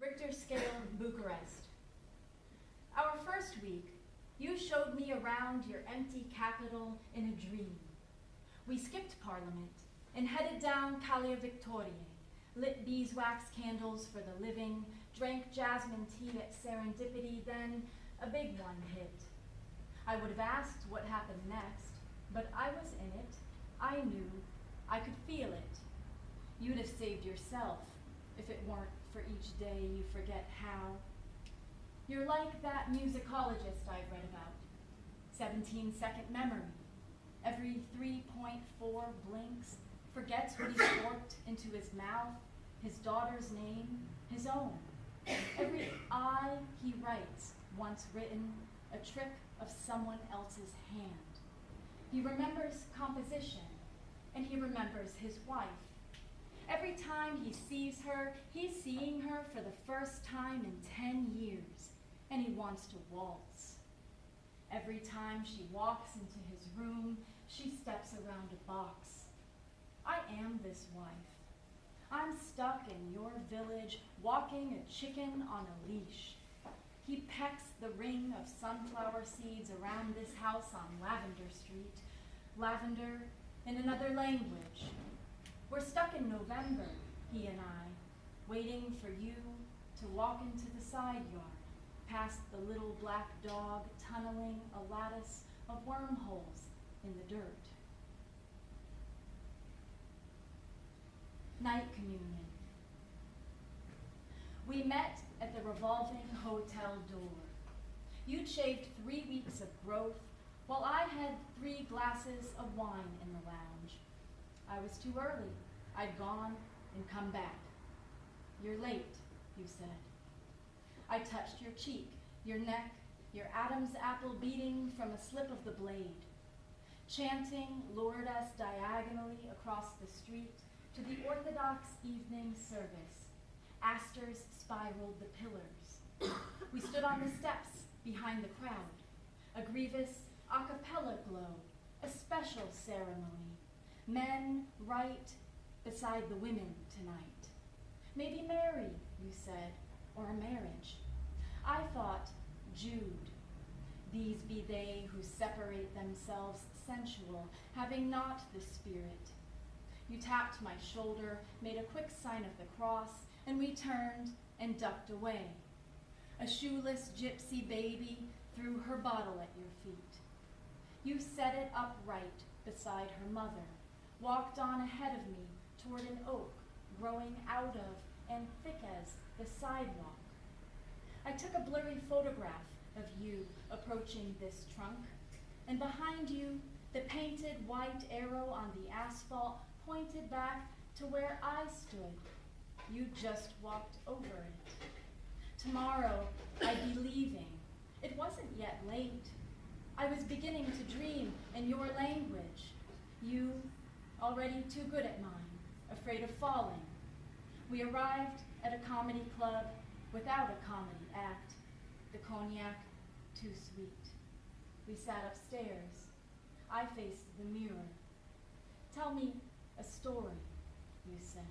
Richter Scale, Bucharest. Our first week, you showed me around your empty capital in a dream. We skipped Parliament and headed down Calle Victoriei, lit beeswax candles for the living, drank jasmine tea at Serendipity, then a big one hit. I would have asked what happened next, but I was in it. I knew. I could feel it. You'd have saved yourself if it weren't for each day you forget how. You're like that musicologist I've read about. 17-second memory. Every 3.4 blinks, forgets what he forked into his mouth, his daughter's name, his own. Every I he writes, once written, a trick of someone else's hand. He remembers composition, and he remembers his wife. Every time he sees her, he's seeing her for the first time in 10 years, and he wants to waltz. Every time she walks into his room, she steps around a box. I am this wife. I'm stuck in your village, walking a chicken on a leash. He pecks the ring of sunflower seeds around this house on Lavender Street. Lavender in another language. We're stuck in November, he and I, waiting for you to walk into the side yard, past the little black dog tunneling a lattice of wormholes in the dirt. Night communion. We met at the revolving hotel door. You'd shaved 3 weeks of growth, while I had 3 glasses of wine in the lounge. I was too early. I'd gone and come back. You're late, you said. I touched your cheek, your neck, your Adam's apple beating from a slip of the blade. Chanting lured us diagonally across the street to the Orthodox evening service. Asters spiraled the pillars. We stood on the steps behind the crowd. A grievous a cappella glow, a special ceremony. Men right beside the women tonight. Maybe marry, you said, or a marriage. I thought, Jude. These be they who separate themselves sensual, having not the spirit. You tapped my shoulder, made a quick sign of the cross, and we turned and ducked away. A shoeless gypsy baby threw her bottle at your feet. You set it upright beside her mother, walked on ahead of me toward an oak growing out of and thick as the sidewalk. I took a blurry photograph of you approaching this trunk, and behind you, the painted white arrow on the asphalt pointed back to where I stood. You just walked over it. Tomorrow, I'd be leaving. It wasn't yet late. I was beginning to dream in your language. You, already too good at mine, afraid of falling. We arrived at a comedy club without a comedy act. The cognac, too sweet. We sat upstairs. I faced the mirror. Tell me a story, you said.